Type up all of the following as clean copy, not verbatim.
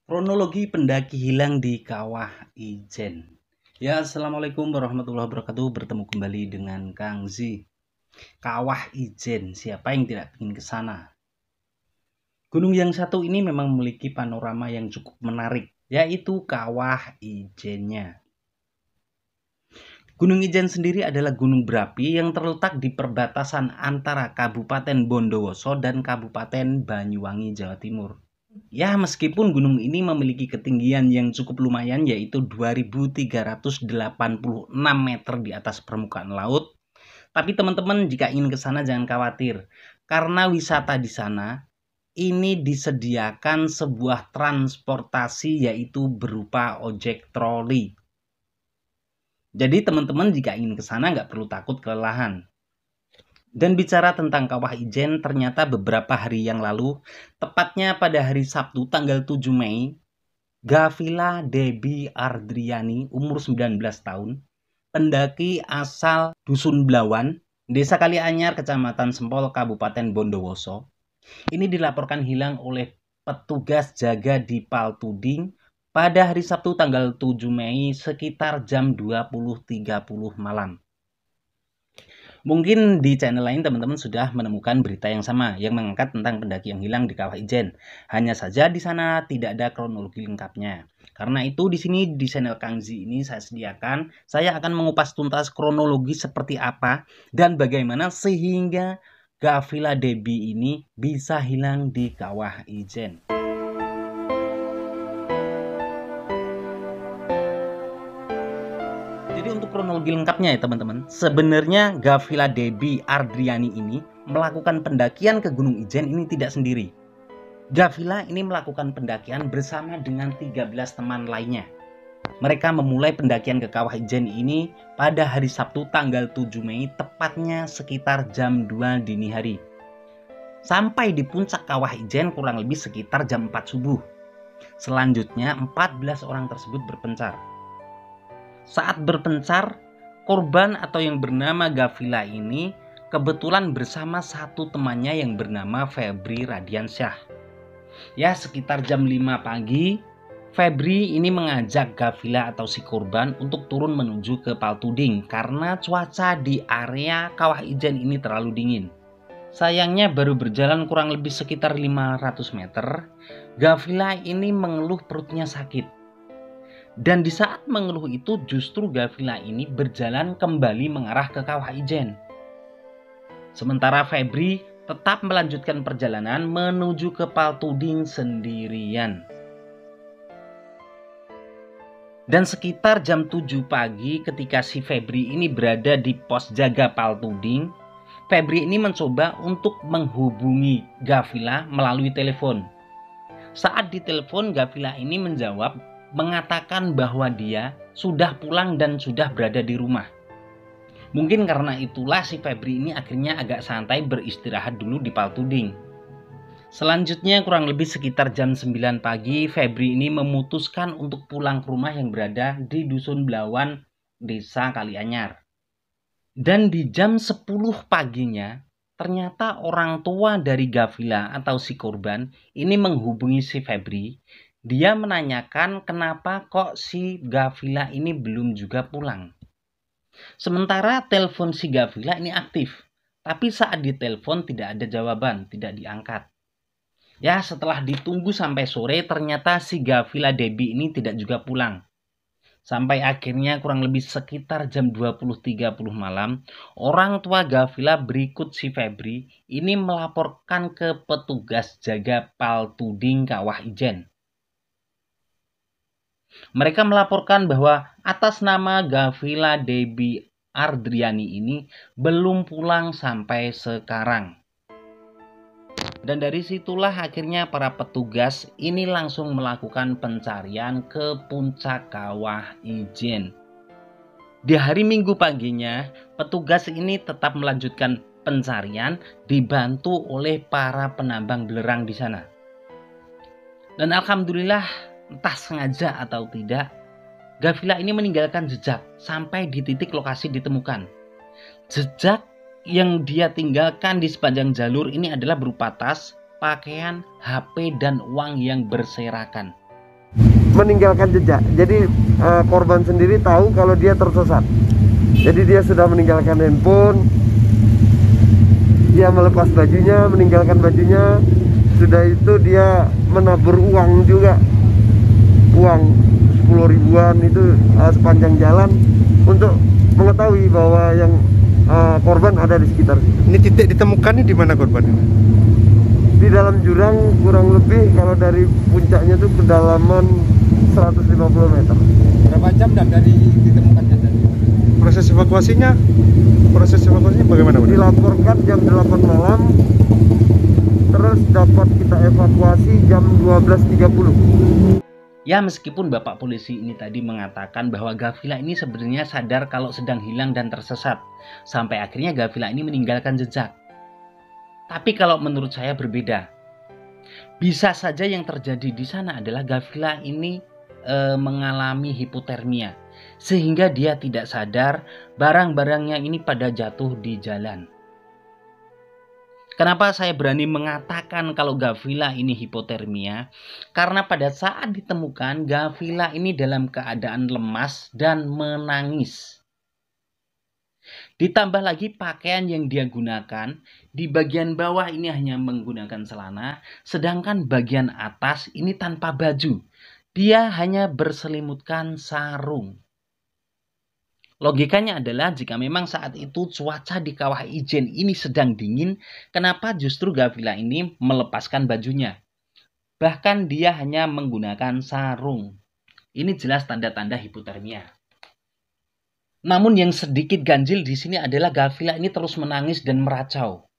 Kronologi pendaki hilang di Kawah Ijen. Ya, assalamualaikum warahmatullahi wabarakatuh. Bertemu kembali dengan Kang Zi. Kawah Ijen, siapa yang tidak ingin ke sana? Gunung yang satu ini memang memiliki panorama yang cukup menarik, yaitu Kawah Ijennya. Gunung Ijen sendiri adalah gunung berapi yang terletak di perbatasan antara Kabupaten Bondowoso dan Kabupaten Banyuwangi, Jawa Timur. Ya, meskipun gunung ini memiliki ketinggian yang cukup lumayan, yaitu 2.386 meter di atas permukaan laut, tapi teman-teman jika ingin ke sana jangan khawatir, karena wisata di sana ini disediakan sebuah transportasi yaitu berupa ojek troli. Jadi teman-teman jika ingin ke sana nggak perlu takut kelelahan. Dan bicara tentang Kawah Ijen, ternyata beberapa hari yang lalu, tepatnya pada hari Sabtu tanggal 7 Mei, Gavila Debbie Ardriani, umur 19 tahun, pendaki asal Dusun Blawan, Desa Kalianyar, Kecamatan Sempol, Kabupaten Bondowoso, ini dilaporkan hilang oleh petugas jaga di Paltuding pada hari Sabtu tanggal 7 Mei sekitar jam 20.30 malam. Mungkin di channel lain teman-teman sudah menemukan berita yang sama yang mengangkat tentang pendaki yang hilang di Kawah Ijen. Hanya saja di sana tidak ada kronologi lengkapnya. Karena itu di sini di channel Kang Zi ini saya akan mengupas tuntas kronologi seperti apa dan bagaimana sehingga Gavila Debbie ini bisa hilang di Kawah Ijen. Jadi untuk kronologi lengkapnya ya teman-teman, sebenarnya Gavila Debbie Ardriani ini melakukan pendakian ke Gunung Ijen ini tidak sendiri. Gavila ini melakukan pendakian bersama dengan 13 teman lainnya. Mereka memulai pendakian ke Kawah Ijen ini pada hari Sabtu tanggal 7 Mei, tepatnya sekitar jam 2 dini hari. Sampai di puncak Kawah Ijen kurang lebih sekitar jam 4 subuh. Selanjutnya 14 orang tersebut berpencar. Saat berpencar, korban atau yang bernama Gavila ini kebetulan bersama satu temannya yang bernama Febri Radiansyah. Ya, sekitar jam 5 pagi, Febri ini mengajak Gavila atau si korban untuk turun menuju ke Paltuding karena cuaca di area Kawah Ijen ini terlalu dingin. Sayangnya baru berjalan kurang lebih sekitar 500 meter, Gavila ini mengeluh perutnya sakit. Dan di saat mengeluh itu justru Gavila ini berjalan kembali mengarah ke Kawah Ijen. Sementara Febri tetap melanjutkan perjalanan menuju ke Paltuding sendirian. Dan sekitar jam 7 pagi ketika si Febri ini berada di pos jaga Paltuding, Febri ini mencoba untuk menghubungi Gavila melalui telepon. Saat ditelepon, Gavila ini menjawab mengatakan bahwa dia sudah pulang dan sudah berada di rumah. Mungkin karena itulah si Febri ini akhirnya agak santai beristirahat dulu di Paltuding. Selanjutnya kurang lebih sekitar jam 9 pagi, Febri ini memutuskan untuk pulang ke rumah yang berada di Dusun Blawan, Desa Kalianyar. Dan di jam 10 paginya, ternyata orang tua dari Gavila atau si korban ini menghubungi si Febri. Dia menanyakan kenapa kok si Gavila ini belum juga pulang. Sementara telepon si Gavila ini aktif, tapi saat ditelepon tidak ada jawaban, tidak diangkat. Ya, setelah ditunggu sampai sore, ternyata si Gavila Debbie ini tidak juga pulang. Sampai akhirnya kurang lebih sekitar jam 20.30 malam, orang tua Gavila berikut si Febri ini melaporkan ke petugas jaga Paltuding Kawah Ijen. Mereka melaporkan bahwa atas nama Gavila Debbie Ardriani ini belum pulang sampai sekarang. Dan dari situlah akhirnya para petugas ini langsung melakukan pencarian ke puncak Kawah Ijen. Di hari Minggu paginya, petugas ini tetap melanjutkan pencarian dibantu oleh para penambang belerang di sana. Dan alhamdulillah, entah sengaja atau tidak, Gavila ini meninggalkan jejak sampai di titik lokasi ditemukan. Jejak yang dia tinggalkan di sepanjang jalur ini adalah berupa tas, pakaian, HP, dan uang yang berserakan. meninggalkan jejak. Jadi korban sendiri tahu kalau dia tersesat. Jadi dia sudah meninggalkan handphone, dia melepas bajunya, meninggalkan bajunya. Sudah itu dia menabur uang juga, uang 10 ribuan itu sepanjang jalan untuk mengetahui bahwa yang korban ada di sekitar. Ini titik ditemukannya di mana korban ini? Di dalam jurang, kurang lebih kalau dari puncaknya itu kedalaman 150 meter. Berapa jam dan dari ditemukannya tadi? Proses evakuasinya bagaimana, Pak? Dilaporkan jam 8 malam, terus dapat kita evakuasi jam 12.30. Ya, meskipun Bapak polisi ini tadi mengatakan bahwa Gafila ini sebenarnya sadar kalau sedang hilang dan tersesat, sampai akhirnya Gafila ini meninggalkan jejak. Tapi kalau menurut saya berbeda. Bisa saja yang terjadi di sana adalah Gafila ini mengalami hipotermia, sehingga dia tidak sadar barang-barangnya ini pada jatuh di jalan. Kenapa saya berani mengatakan kalau Gafila ini hipotermia? Karena pada saat ditemukan, Gafila ini dalam keadaan lemas dan menangis. Ditambah lagi pakaian yang dia gunakan, di bagian bawah ini hanya menggunakan celana, sedangkan bagian atas ini tanpa baju. Dia hanya berselimutkan sarung. Logikanya adalah jika memang saat itu cuaca di Kawah Ijen ini sedang dingin, kenapa justru Gafila ini melepaskan bajunya? Bahkan dia hanya menggunakan sarung. Ini jelas tanda-tanda hipotermia. Namun yang sedikit ganjil di sini adalah Gafila ini terus menangis dan meracau.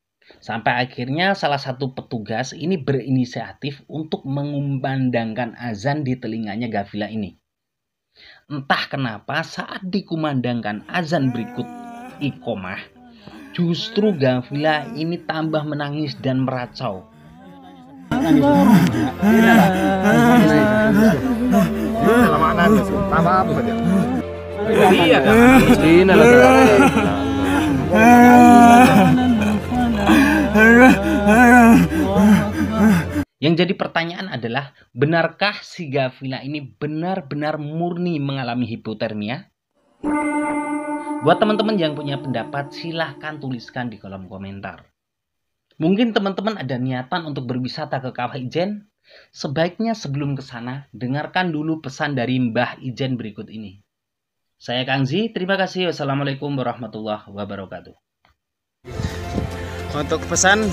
Sampai akhirnya salah satu petugas ini berinisiatif untuk mengumandangkan azan di telinganya Gafila ini. Entah kenapa saat dikumandangkan azan berikut iqomah, justru Gafila ini tambah menangis dan meracau. Yang jadi pertanyaan adalah, benarkah si Gafila ini benar-benar murni mengalami hipotermia? Buat teman-teman yang punya pendapat, silahkan tuliskan di kolom komentar. Mungkin teman-teman ada niatan untuk berwisata ke Kawah Ijen? Sebaiknya sebelum ke sana, dengarkan dulu pesan dari Mbah Ijen berikut ini. Saya Kang Zi, terima kasih. Wassalamualaikum warahmatullahi wabarakatuh. Untuk pesan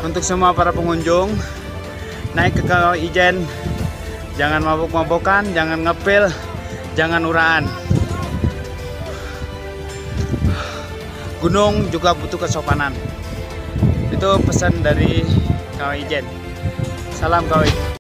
untuk semua para pengunjung, naik ke Kawah Ijen, jangan mabuk-mabukan, jangan ngepil, jangan uraan. Gunung juga butuh kesopanan. Itu pesan dari Kawah Ijen. Salam Kawah Ijen.